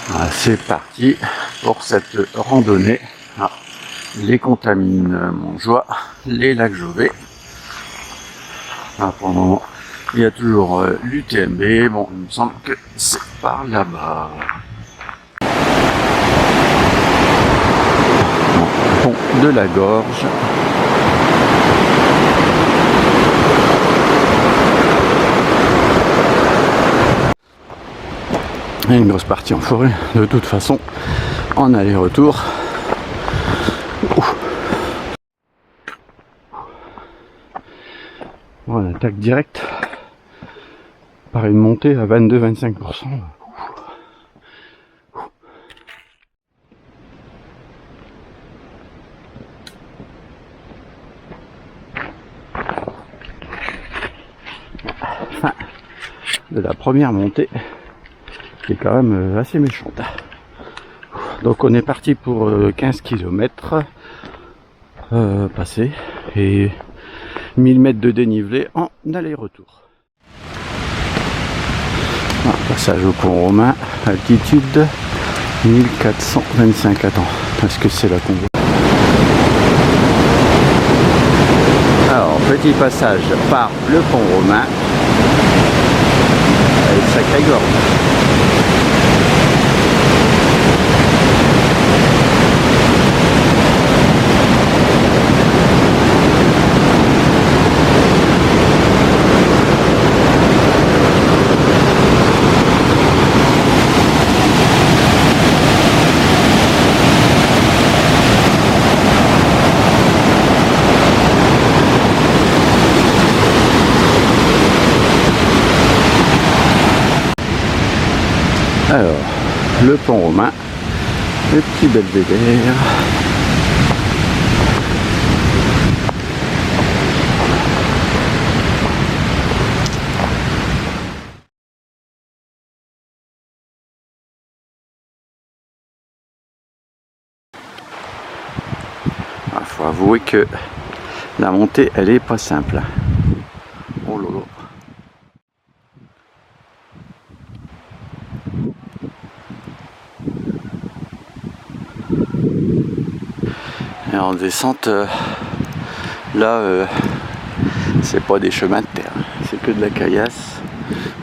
Ah, c'est parti pour cette randonnée. Ah, les Contamines Montjoie, les lacs Jovet. Ah, pour le moment, il y a toujours l'UTMB. Bon, il me semble que c'est par là-bas. Pont de la Gorge. Et une grosse partie en forêt, de toute façon, en aller-retour. On attaque direct par une montée à 22-25%. Fin de la première montée, qui est quand même assez méchante. Donc on est parti pour 15 km passé et 1000 mètres de dénivelé en aller-retour. Passage au pont romain, altitude 1425. Attends, est-ce que c'est là qu'on voit? Alors, petit passage par le pont romain. Avec sacrée gorge. Alors, le pont romain, le petit belvédère. Il faut avouer que la montée, elle est pas simple. Oh lolo. Et en descente, là, c'est pas des chemins de terre, c'est que de la caillasse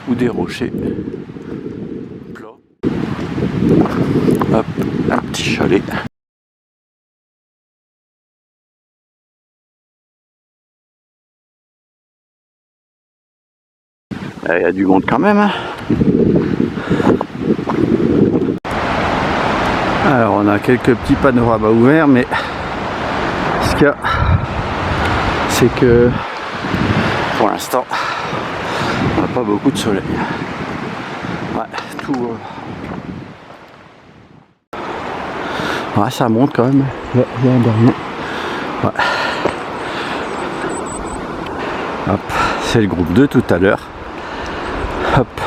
ou des rochers plats. Hop, un petit chalet. Il y a du monde quand même. Hein. Alors on a quelques petits panoramas ouverts, mais ce qu'il y a, c'est que pour l'instant, on n'a pas beaucoup de soleil. Ouais, tout. Ouais, ça monte quand même. Là, il y a un dernier. Ouais. Hop, c'est le groupe 2 tout à l'heure. Hop.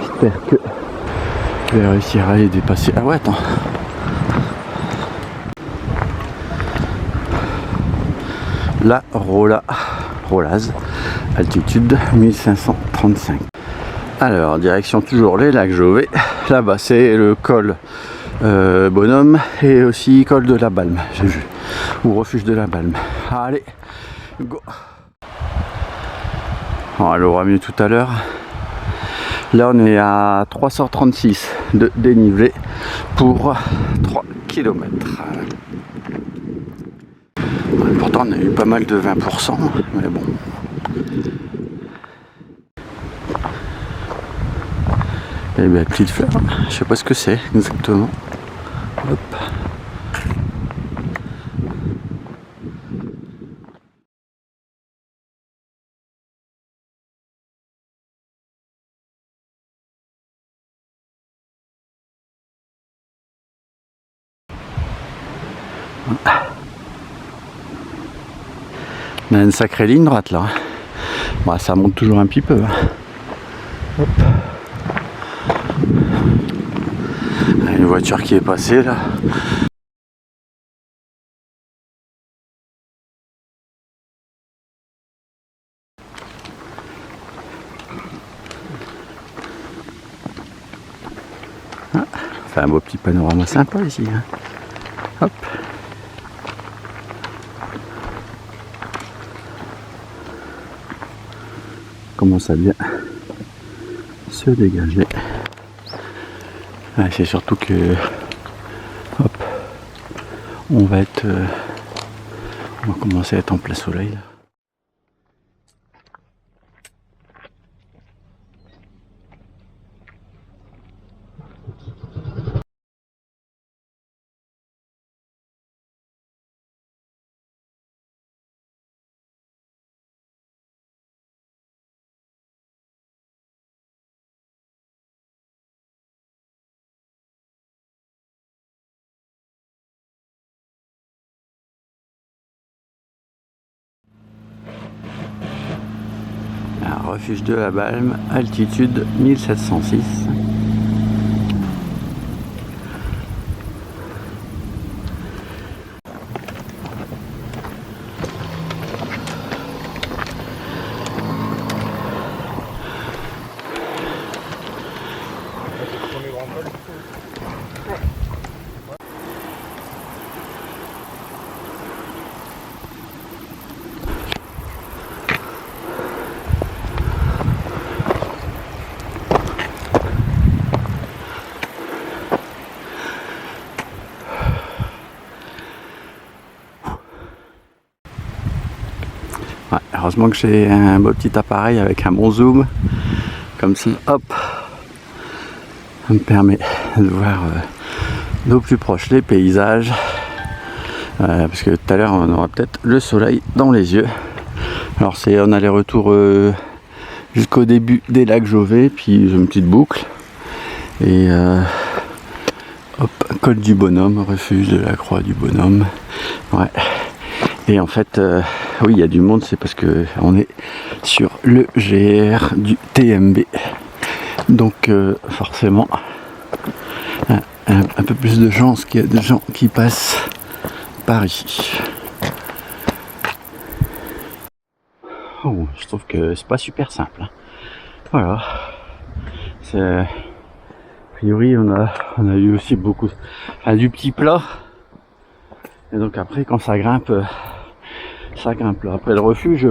J'espère que je vais réussir à les dépasser. Ah ouais, attends. La Rolaz, altitude 1535. Alors, direction toujours les lacs Jovet. Là-bas, c'est le col Bonhomme et aussi col de la Balme, j'ai vu. Ou refuge de la Balme. Allez, go. On l'aura mieux tout à l'heure. Là, on est à 336 de dénivelé pour 3 km. Pourtant, on a eu pas mal de 20%, mais bon. Et bien, petite fleur, je sais pas ce que c'est exactement. Hop. On a une sacrée ligne droite là. Bon, ça monte toujours un petit peu. Hop. Une voiture qui est passée là. Ah, enfin un beau petit panorama sympa ici. Hein. Hop. Commence à bien se dégager. Ouais, c'est surtout que hop, on va commencer à être en plein soleil là. Refuge de la Balme, altitude 1706. Ouais, heureusement que j'ai un beau petit appareil avec un bon zoom, comme ça, hop, ça me permet de voir d'au plus proche les paysages, parce que tout à l'heure on aura peut-être le soleil dans les yeux. Alors c'est un aller-retour jusqu'au début des lacs Jovet, puis une petite boucle, et hop, col du Bonhomme, refuge de la Croix du Bonhomme. Ouais. Et en fait, oui, il y a du monde, c'est parce que on est sur le GR du TMB. Donc forcément, un peu plus de chance qu'il y a des gens qui passent par ici. Oh, je trouve que c'est pas super simple. Hein. Voilà. A priori, on a eu aussi beaucoup, enfin, du petit plat. Et donc après, quand ça grimpe là. Après le refuge,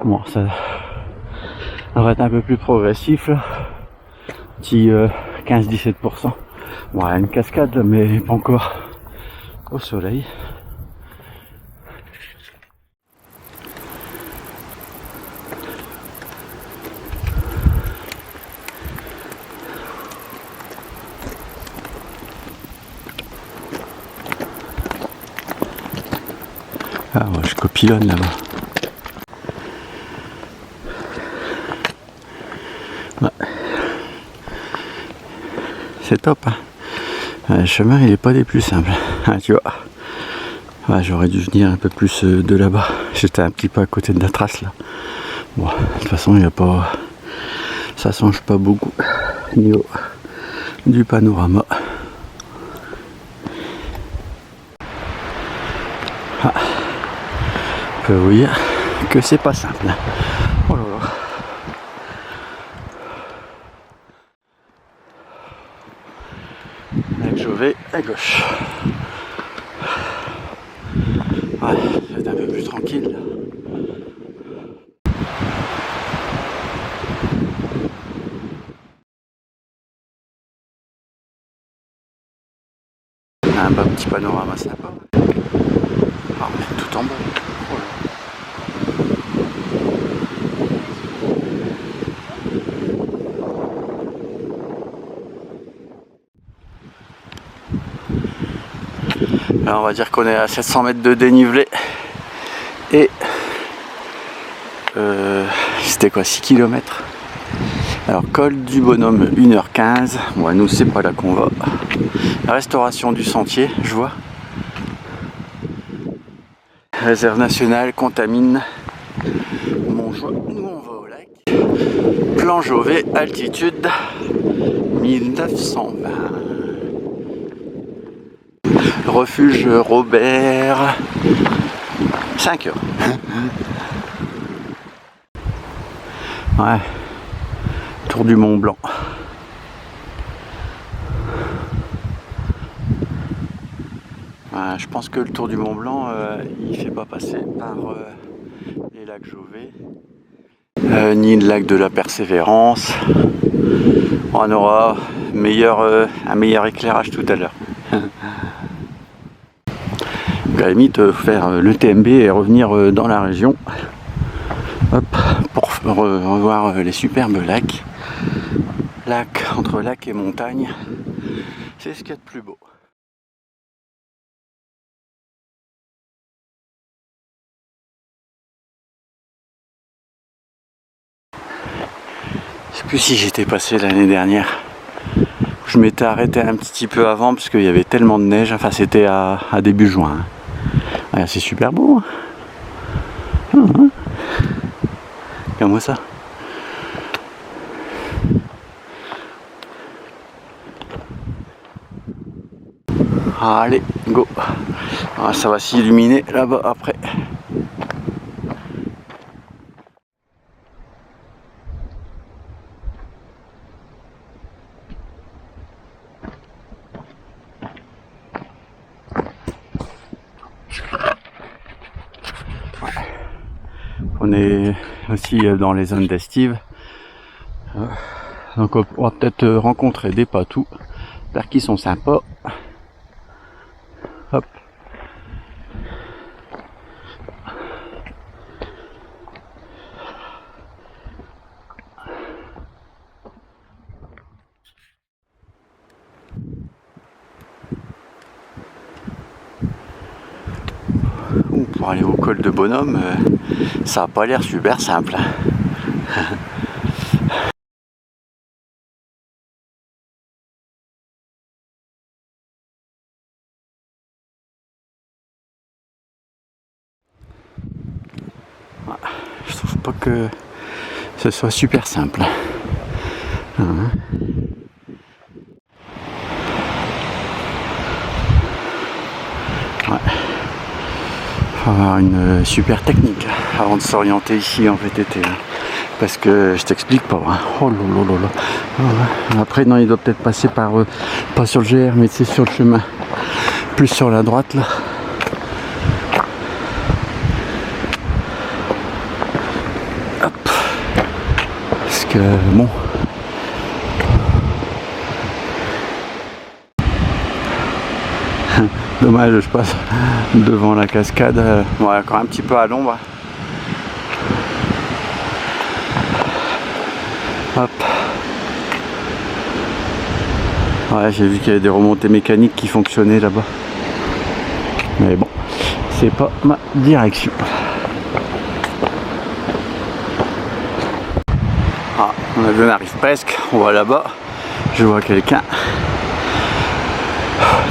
bon, ça va être un peu plus progressif là. Petit 15-17%. Bon, il y a une cascade là, mais pas encore au soleil. Ah ouais, je copilonne là-bas. Ouais. C'est top, hein. Le chemin il est pas des plus simples. Ah, tu vois. Ouais, j'aurais dû venir un peu plus de là-bas. J'étais un petit peu à côté de la trace là. Bon, de toute façon il n'y a pas. Ça change pas beaucoup niveau du panorama. Ah. Je peux vous dire que c'est pas simple. Oh là là. Lac Jovet à gauche. Ouais, c'est un peu plus tranquille. Un petit panorama sympa. Ah, on est tout en bas. Oh là. Là, on va dire qu'on est à 700 mètres de dénivelé et c'était quoi, 6 km. Alors col du Bonhomme 1h15. Bon, nous c'est pas là qu'on va. Restauration du sentier, je vois. Réserve nationale, Contamine, Montjoie. Nous on va au lac. Plan Jovet, altitude 1920. Refuge Robert, 5 heures. Ouais, tour du Mont Blanc. Je pense que le tour du Mont Blanc, il ne fait pas passer par les lacs Jauvet, ni le lac de la Persévérance. On aura un meilleur éclairage tout à l'heure. À la limite, faire le TMB et revenir dans la région. Hop, pour revoir les superbes lacs. Entre lac et montagne, c'est ce qu'il y a de plus beau. Je sais plus si j'étais passé l'année dernière. Je m'étais arrêté un petit peu avant parce qu'il y avait tellement de neige. Enfin, c'était à début juin. Ah, c'est super beau. Regarde-moi ça. Allez, go. Ah, ça va s'illuminer là-bas après. On est aussi dans les zones d'estive. Donc on va peut-être rencontrer des patous. J'espère qu'ils sont sympas. Hop. Pour aller au col de Bonhomme, ça n'a pas l'air super simple. Je trouve pas que ce soit super simple. Ouais. Faut avoir une super technique avant de s'orienter ici en VTT. Parce que je t'explique pas. Oh là. Après, non, il doit peut-être passer par, pas sur le GR, mais c'est sur le chemin. Plus sur la droite là. Hop. Parce que bon. Dommage, je passe devant la cascade. Ouais, encore un petit peu à l'ombre. Hop. Ouais, j'ai vu qu'il y avait des remontées mécaniques qui fonctionnaient là-bas. Mais bon, c'est pas ma direction. Ah, on arrive presque. On va là-bas. Je vois quelqu'un.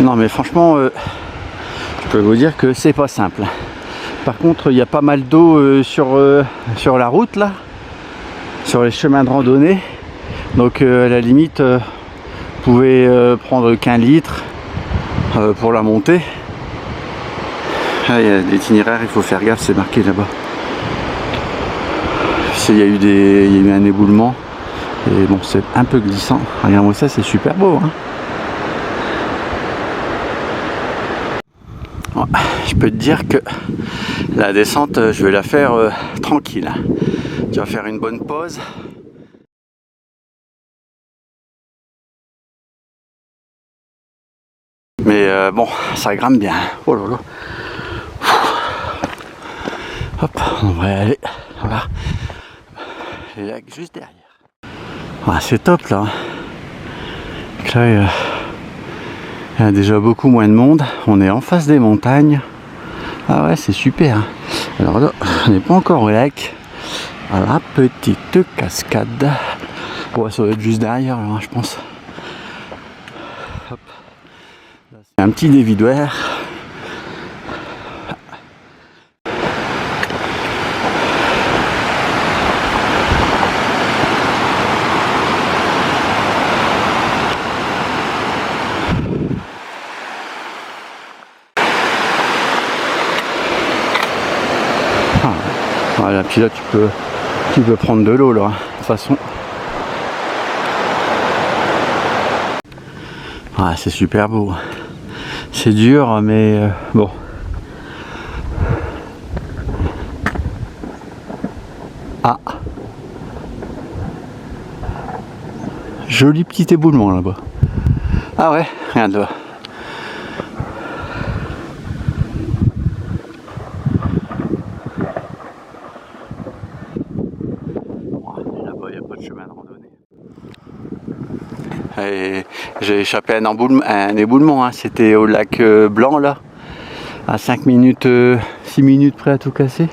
Non mais franchement, je peux vous dire que c'est pas simple. Par contre, il y a pas mal d'eau sur la route là, sur les chemins de randonnée. Donc à la limite, vous pouvez prendre qu'un litre pour la montée. Ah, il y a des itinéraires, il faut faire gaffe, c'est marqué là-bas. Il y a eu un éboulement et bon, c'est un peu glissant. Regarde-moi ça, c'est super beau. Hein. Je peux te dire que la descente, je vais la faire tranquille. Tu vas faire une bonne pause. Mais bon, ça grimpe bien. Oh là là. Hop, on va aller. Voilà. Les lacs juste derrière. Ah, c'est top là. Donc là, il y a déjà beaucoup moins de monde. On est en face des montagnes. Ah ouais, c'est super. Alors là, on n'est pas encore au lac. Alors, la petite cascade. Bon, ça va être juste derrière, là, je pense. Hop. C'est un petit dévidoir. Voilà, puis là tu peux prendre de l'eau là, de toute façon. Ah, c'est super beau. C'est dur, mais bon. Ah, joli petit éboulement là-bas. Ah ouais, regarde là. Là-bas, il n'y a pas de chemin de randonnée. Et j'ai échappé à un éboulement, hein. C'était au lac Blanc là, à 5 minutes, 6 minutes près à tout casser.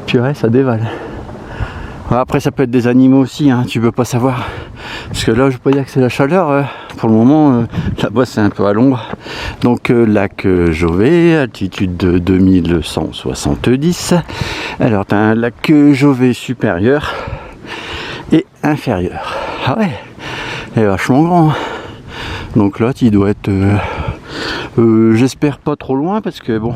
Purée, ça dévale. Après ça peut être des animaux aussi, hein, tu peux pas savoir. Parce que là je peux dire que c'est la chaleur, pour le moment là-bas c'est un peu à l'ombre. Donc lac Jovet, altitude de 2170. Alors tu as un lac Jovet supérieur et inférieur. Ah ouais, il est vachement grand. Donc là tu dois être, j'espère pas trop loin parce que bon.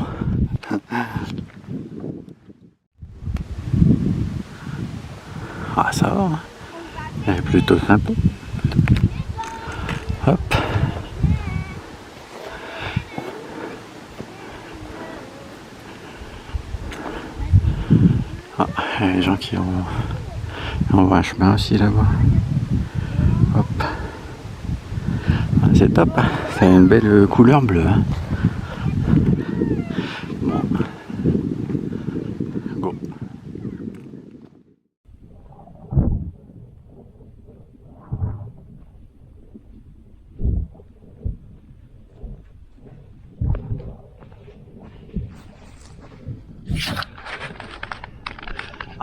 Ah ça va, hein. Elle est plutôt sympa. Hop. Ah, il y a les gens qui ont un chemin aussi là-bas. Hop. Ah, c'est top, hein. Ça a une belle couleur bleue. Hein. Bon. Go.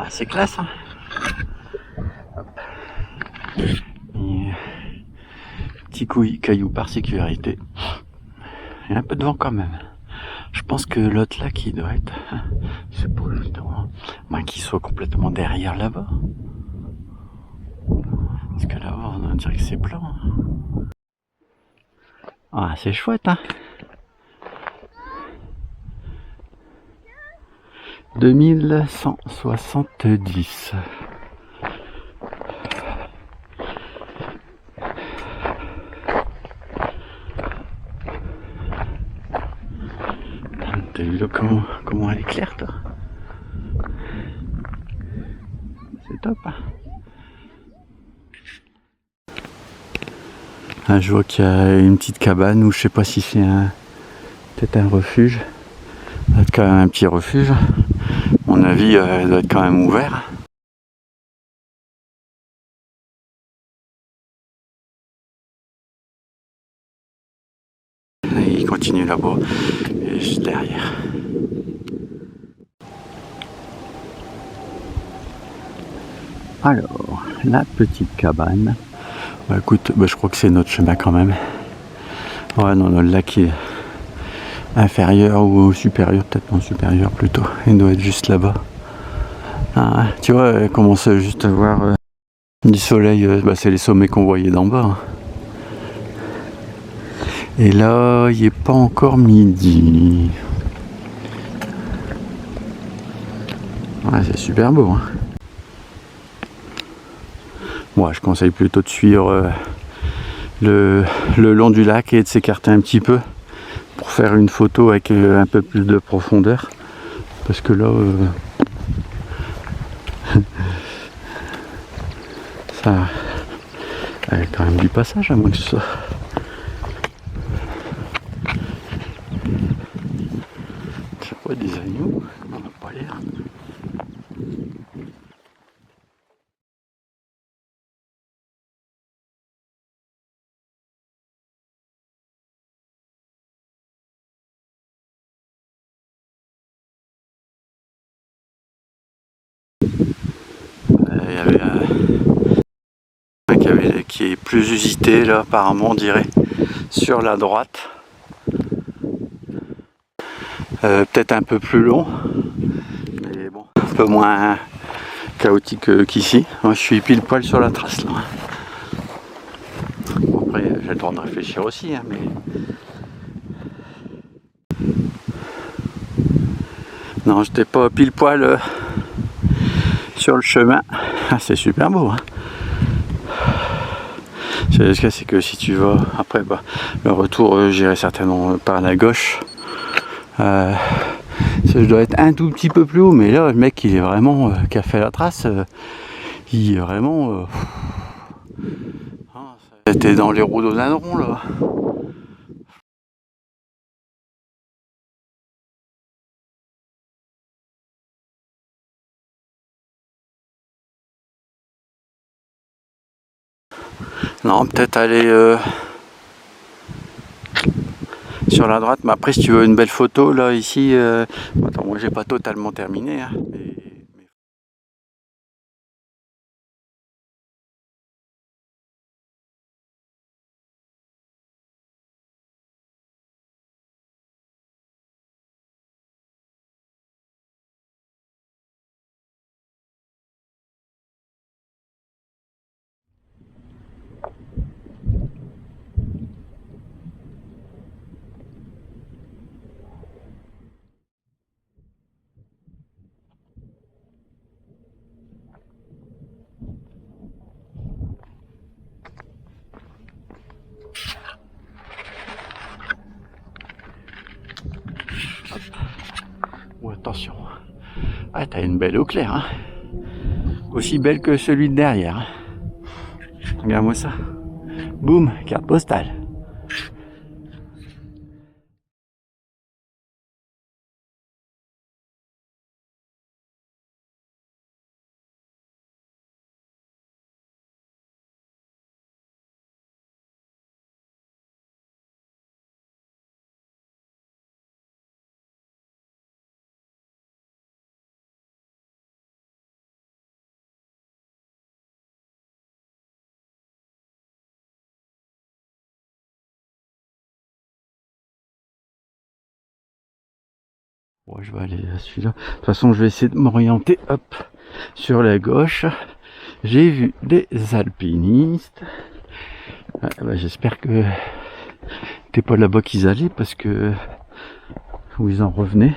Ah, c'est classe, hein. Hop. Et, petit caillou par sécurité. Il y a un peu de vent quand même. Je pense que l'autre là qui doit être, c'est pas justement, qu'il soit complètement derrière là-bas. Parce que là-bas on dirait que c'est blanc. Ah, c'est chouette, hein. 2170. T'as vu là comment elle est claire, toi? C'est top, hein. Ah, je vois qu'il y a une petite cabane où je sais pas si c'est peut-être un refuge. Ça doit être quand même un petit refuge. À mon avis, elle doit être quand même ouverte. Il continue là-bas, et juste derrière. Alors, la petite cabane. Bah, écoute, je crois que c'est notre chemin quand même. Ouais, non, le lac est inférieur ou supérieur, peut-être non supérieur plutôt. Il doit être juste là-bas. Ah, tu vois, elle commence juste à voir du soleil. C'est les sommets qu'on voyait d'en bas. Et là, il n'est pas encore midi. Ouais, c'est super beau. Hein. Moi, je conseille plutôt de suivre le long du lac et de s'écarter un petit peu pour faire une photo avec un peu plus de profondeur. Parce que là, ça, il y a quand même du passage à moins que ce soit. Je vois des agneaux, on n'a pas l'air. Il y avait un qui est plus usité là, apparemment, on dirait, sur la droite. Peut-être un peu plus long, mais bon, un peu moins chaotique qu'ici. Moi, je suis pile poil sur la trace là. Bon, après, j'ai le droit de réfléchir aussi, hein, mais non, j'étais pas pile poil sur le chemin. Ah, c'est super beau. Hein. Ce cas, c'est que si tu vas après, bah, le retour, j'irai certainement par la gauche. Ça, je dois être un tout petit peu plus haut, mais là, le mec, il est vraiment qui a fait la trace. Il est vraiment. T'es dans les rhododendrons là. Non, peut-être aller sur la droite, mais après si tu veux une belle photo là ici, attends, moi j'ai pas totalement terminé, hein, oh, attention. Ah, t'as une belle eau claire, hein. Aussi belle que celui de derrière, hein. Regarde-moi ça. Boum, carte postale. Ouais, je vais aller à celui-là. De toute façon, je vais essayer de m'orienter, hop, sur la gauche. J'ai vu des alpinistes. Ah, bah, j'espère que t'es pas là-bas qu'ils allaient, parce que où ils en revenaient.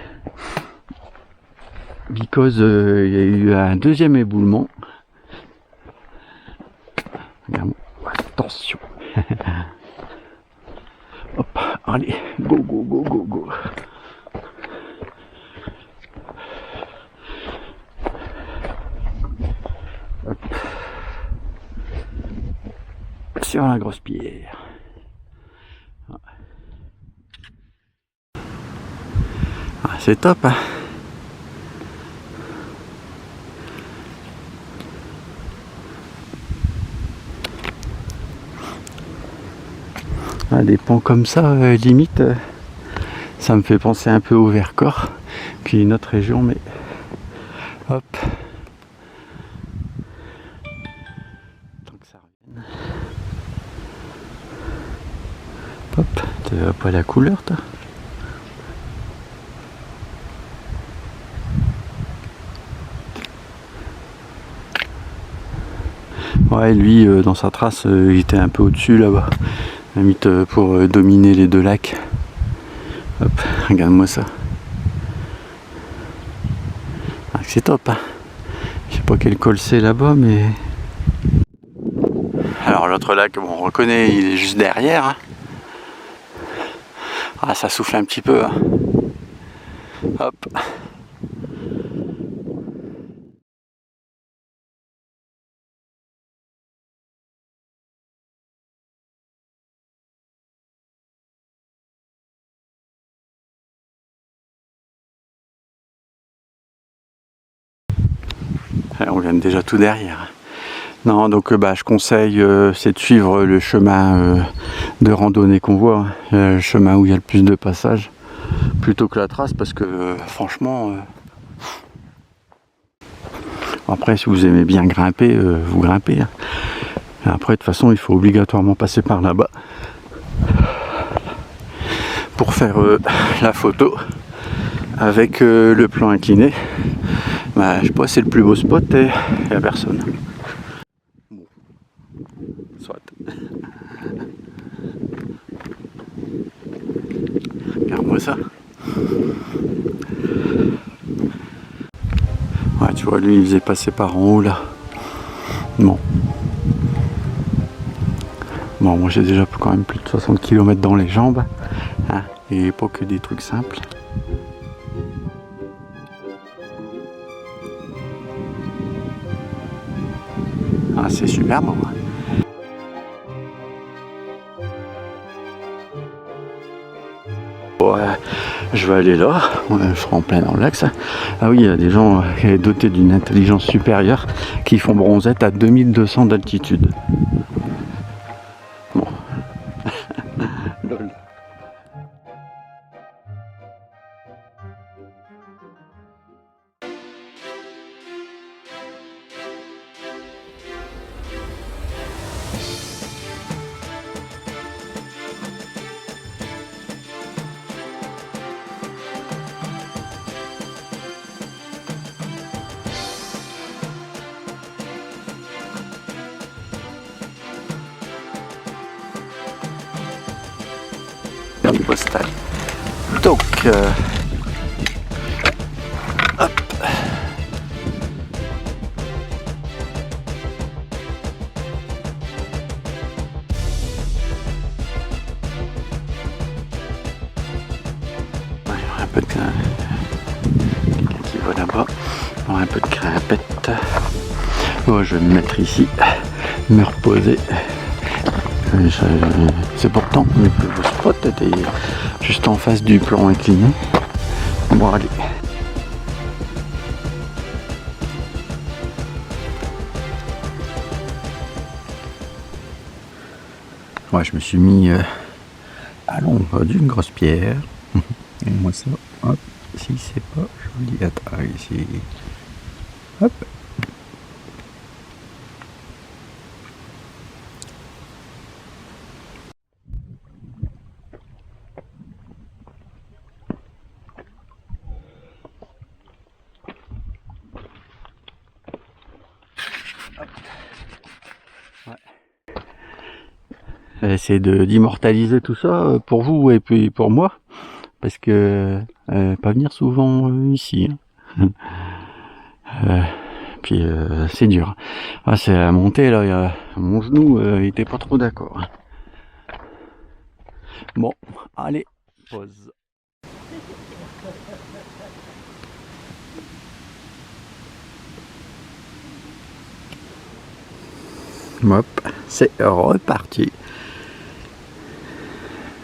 Because il y a eu un deuxième éboulement. Regarde, attention. Hop, allez, go, go, go, go, go. Hop. Sur la grosse pierre. Ah, c'est top, hein. Ah, des pans comme ça, limite, ça me fait penser un peu au Vercors, qui est une autre région, mais hop. Tant que ça revienne. Hop, tu vois pas la couleur, toi? Ouais, lui, dans sa trace, il était un peu au-dessus là-bas. Limite pour dominer les deux lacs. Hop, regarde-moi ça. Ah, c'est top, hein. Je sais pas quel col c'est là-bas, mais... Alors l'autre lac, bon, on reconnaît, il est juste derrière, hein. Ah, ça souffle un petit peu, hein. Hop. On vient déjà tout derrière. Non, donc je conseille c'est de suivre le chemin de randonnée qu'on voit, le chemin où il y a le plus de passages, plutôt que la trace, parce que franchement, après si vous aimez bien grimper, vous grimpez, hein. Après de toute façon il faut obligatoirement passer par là-bas pour faire la photo avec le plan incliné. Bah, je sais pas, c'est le plus beau spot et il n'y a personne. Bon. Soit. Regarde-moi ça. Ouais, tu vois, lui il faisait passer par en haut là. Bon. Bon, moi j'ai déjà quand même plus de 60 km dans les jambes, hein, et pas que des trucs simples. Ah, c'est super beau. Ouais, je vais aller là, je serai en plein dans l'axe. Ah oui, il y a des gens dotés d'une intelligence supérieure qui font bronzette à 2200 d'altitude. Bon. Lol. Carte postale. Donc, hop. Ouais, il y aura un peu de quelqu'un qui va là-bas. Il y aura un peu de crapette. Moi, je vais me mettre ici, me reposer. C'est pourtant le spot était juste en face du plan incliné. Bon, allez. Ouais, je me suis mis à l'ombre d'une grosse pierre. Et moi ça, hop, si c'est pas joli, attends, ici. Hop. Essayer d'immortaliser tout ça pour vous et puis pour moi, parce que pas venir souvent ici. Hein. Puis c'est dur. Ah, c'est la montée là, mon genou il était pas trop d'accord. Hein. Bon, allez, pause. Hop, c'est reparti.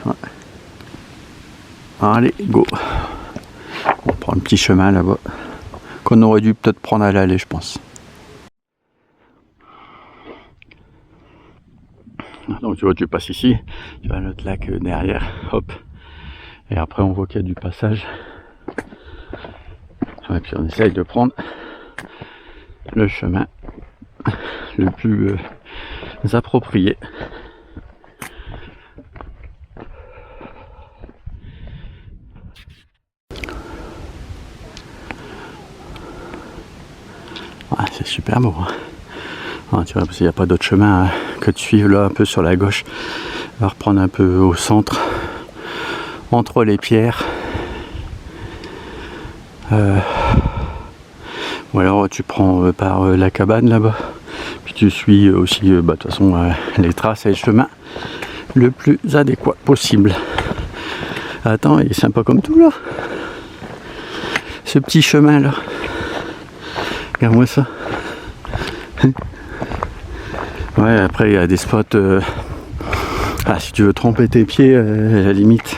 Ouais. Allez, go. On prend le petit chemin là-bas qu'on aurait dû peut-être prendre à l'aller, je pense. Donc tu vois, tu passes ici, tu as notre lac derrière, hop. Et après on voit qu'il y a du passage. Et puis on essaye de prendre le chemin le plus approprié. Ouais, c'est super beau. Ah, tu vois, parce qu'il n'y a pas d'autre chemin que de suivre là un peu sur la gauche. On va reprendre un peu au centre, entre les pierres. Ou alors tu prends par la cabane là-bas. Puis tu suis aussi de toute façon les traces et le chemin le plus adéquat possible. Attends, il est sympa comme tout là. Ce petit chemin là. Regarde-moi ça. Ouais, après il y a des spots. Si tu veux tremper tes pieds, à la limite.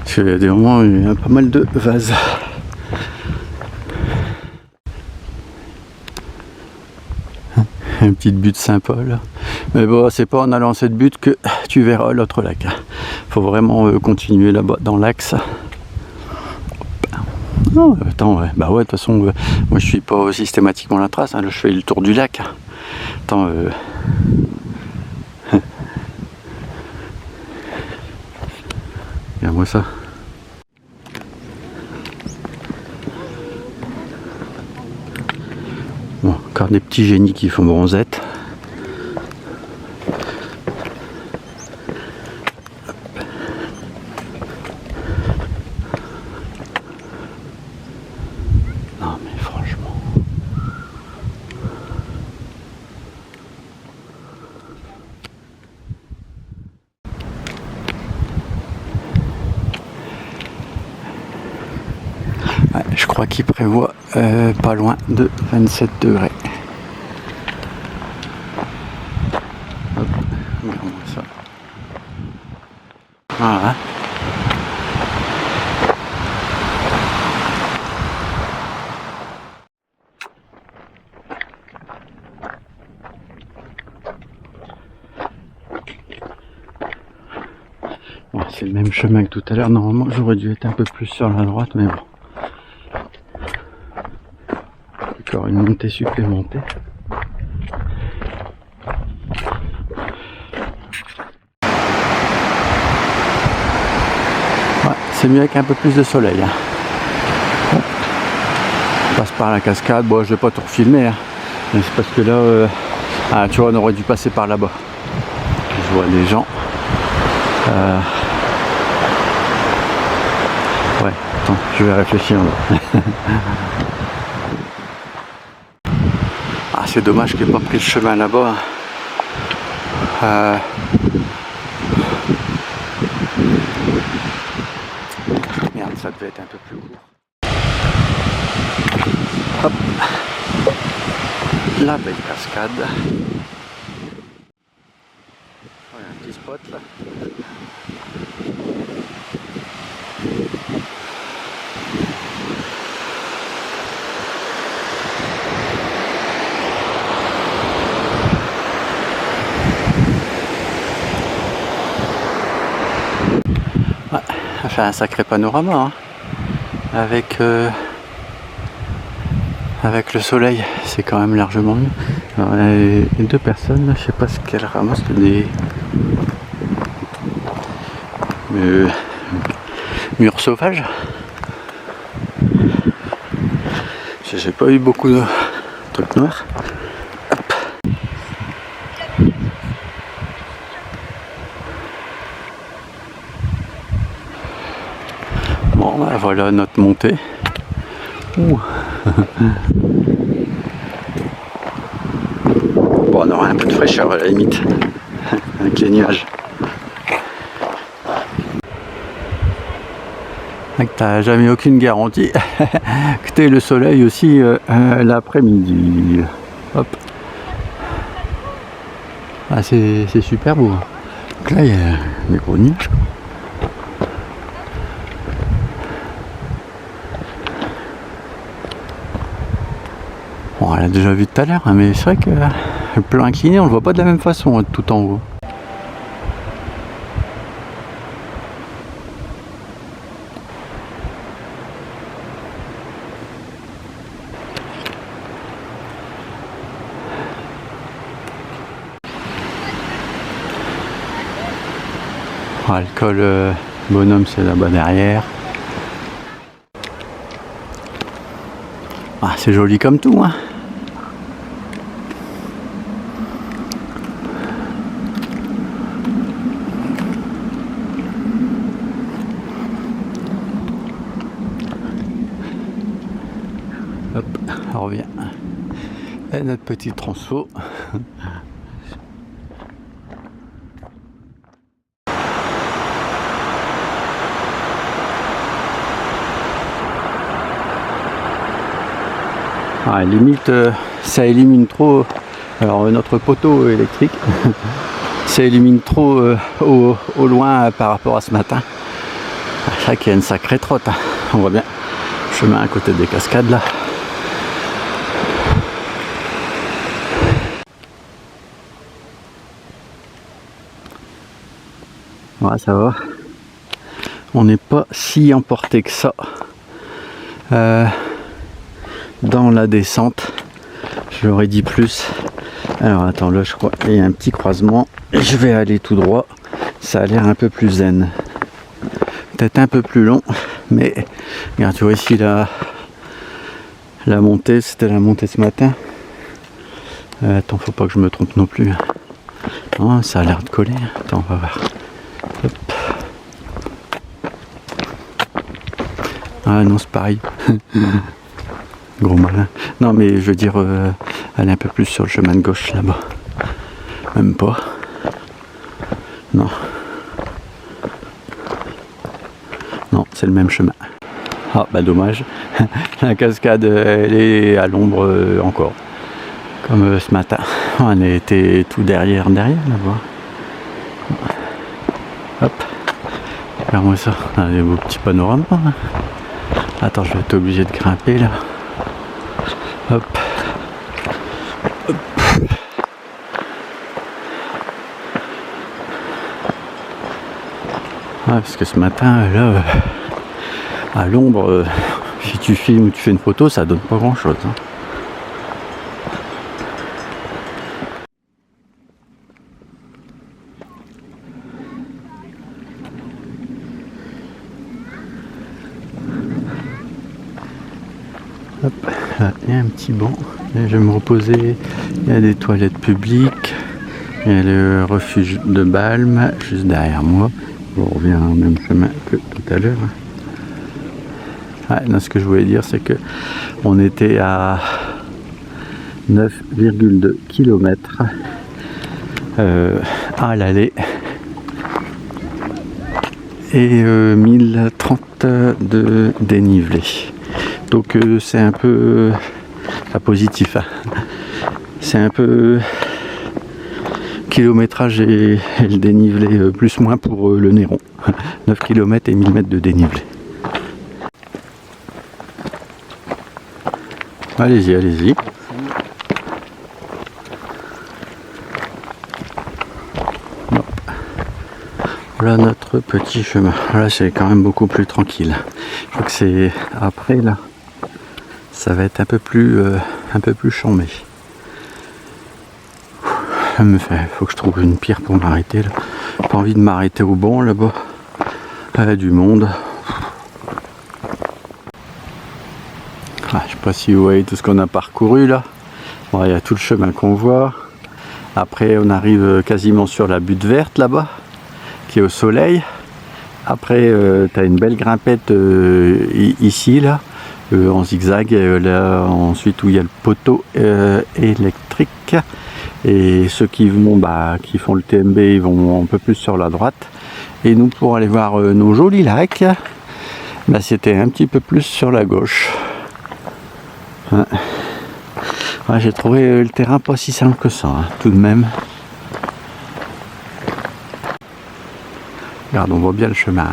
Parce qu'il y a des moments où il y a pas mal de vases. Une petite butte sympa là. Mais bon, c'est pas en allant cette butte que tu verras l'autre lac. Faut vraiment continuer là-bas dans l'axe. Non, attends, ouais. Bah ouais, de toute façon, moi je suis pas systématiquement la trace. Hein. Là, je fais le tour du lac. Attends, regarde-moi ça. Bon, encore des petits génies qui font bronzette. Non mais franchement. Je crois qu'il prévoit pas loin de 27 degrés. Hop, regarde ça. Voilà. Bon, c'est le même chemin que tout à l'heure. Normalement, j'aurais dû être un peu plus sur la droite, mais bon. Encore une montée supplémentaire. Ouais, c'est mieux avec un peu plus de soleil. Hein. Bon. On passe par la cascade. Bon, je vais pas tout refilmer. Hein. Mais c'est parce que là, ah, tu vois, on aurait dû passer par là-bas. Je vois des gens. Ouais, attends, je vais réfléchir là. Ah, c'est dommage qu'il n'ait pas pris le chemin là-bas. Merde, ça devait être un peu plus court. Hop. La belle cascade. Ouais, un petit spot là. Ouais, ça fait un sacré panorama hein. Avec le soleil, c'est quand même largement mieux. Alors, les deux personnes, là, je sais pas ce qu'elles ramassent, des murs sauvages. J'ai pas eu beaucoup de trucs noirs. Hop. Bon, bah, voilà notre montée. Ouh. Bon, on aura un peu de fraîcheur à la limite avec les nuages. T'as jamais aucune garantie que t'aies le soleil aussi l'après-midi. Hop. Ah, c'est super beau. Donc là il y a des gros nuages. Bon, on l'a déjà vu tout à l'heure, hein, mais c'est vrai que le plan incliné on le voit pas de la même façon hein, tout en haut. Ah, le col bonhomme c'est là-bas derrière. Ah, c'est joli comme tout hein. Hop, on revient. Et notre petit transfo. Ah, limite ça élimine trop alors notre poteau électrique ça élimine trop au loin par rapport à ce matin. C'est vrai qu'il y a une sacrée trotte hein. On voit bien le chemin à côté des cascades là. Ouais, ça va, on n'est pas si emporté que ça dans la descente. J'aurais dit plus. Alors attends, là je crois qu'il y a un petit croisement et je vais aller tout droit. Ça a l'air un peu plus zen, peut-être un peu plus long, mais regarde, tu vois ici la montée, c'était la montée ce matin. Attends, faut pas que je me trompe non plus. Oh, ça a l'air de coller. Attends, on va voir. Hop. Ah non, c'est pareil. Gros malin. Non mais je veux dire aller un peu plus sur le chemin de gauche là-bas. Même pas. Non. Non, c'est le même chemin. Ah bah dommage, la cascade elle est à l'ombre encore. Comme ce matin, on était tout derrière là-bas. Hop, regarde-moi ça, on a des beaux petits panoramas. Hein. Attends, je vais être obligé de grimper là. Hop. Hop. Ouais, parce que ce matin, là, à l'ombre, si tu filmes ou tu fais une photo, ça donne pas grand-chose. Hein. Hop, là, il y a un petit banc. Là, je vais me reposer. Il y a des toilettes publiques. Il y a le refuge de Balme juste derrière moi. On revient au même chemin que tout à l'heure. Ouais, là, ce que je voulais dire, c'est que on était à 9,2 km à l'aller et 1030 de dénivelé. Donc c'est un peu pas positif. Hein. C'est un peu kilométrage et le dénivelé plus moins pour le Néron. 9 km et 1000 mètres de dénivelé. Allez-y, allez-y. Voilà notre petit chemin. Là c'est quand même beaucoup plus tranquille. Je crois que c'est après là. Ça va être un peu plus chambé. Il faut que je trouve une pierre pour m'arrêter là. Pas envie de m'arrêter au banc là-bas. Il y a du monde. Ah, je sais pas si vous voyez tout ce qu'on a parcouru là. Bon, il y a tout le chemin qu'on voit. Après on arrive quasiment sur la butte verte là-bas, qui est au soleil. Après tu as une belle grimpette ici là. En zigzag, là ensuite où il y a le poteau électrique, et ceux qui vont qui font le TMB, ils vont un peu plus sur la droite, et nous pour aller voir nos jolis lacs, c'était un petit peu plus sur la gauche. Ouais. Ouais, j'ai trouvé le terrain pas si simple que ça, hein, tout de même. Regarde, on voit bien le chemin.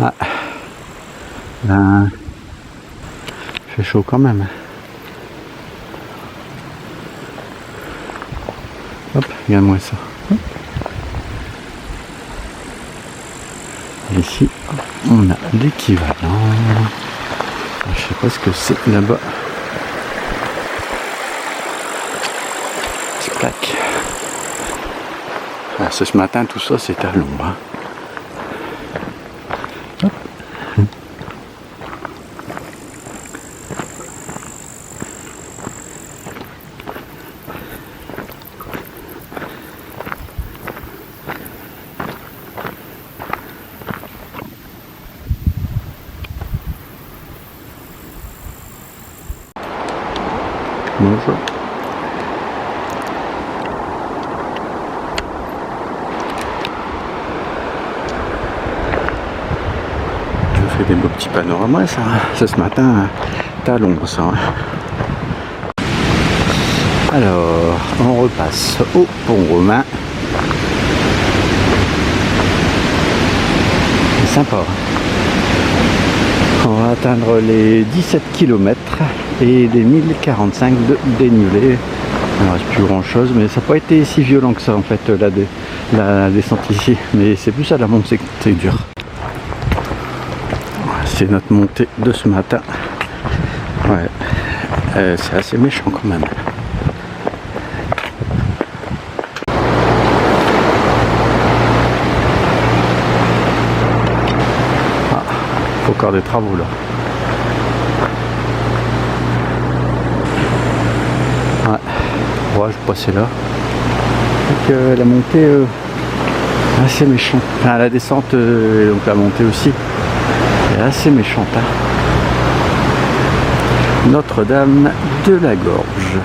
Ah. Là, il fait chaud quand même. Hop, regarde-moi ça. Hop. Ici, on a l'équivalent. Je sais pas ce que c'est là-bas. C'est plaque. Ah, ce matin, tout ça, c'est à l'ombre. Hein. Bonjour. Je fais des beaux petits panoramas, ça. Ça ce matin, t'as l'ombre, ça. Alors, on repasse au pont romain. C'est sympa. On va atteindre les 17 km et les 1045 de dénivelé. Il ne reste plus grand chose, mais ça n'a pas été si violent que ça en fait, la descente ici. Mais c'est plus à la montée que c'est dur. C'est notre montée de ce matin. Ouais, c'est assez méchant quand même. Faut encore des travaux là. Ouais, je vais passer là. Donc la montée assez méchante. Enfin la descente et donc la montée aussi est assez méchante. Hein. Notre-Dame de la Gorge.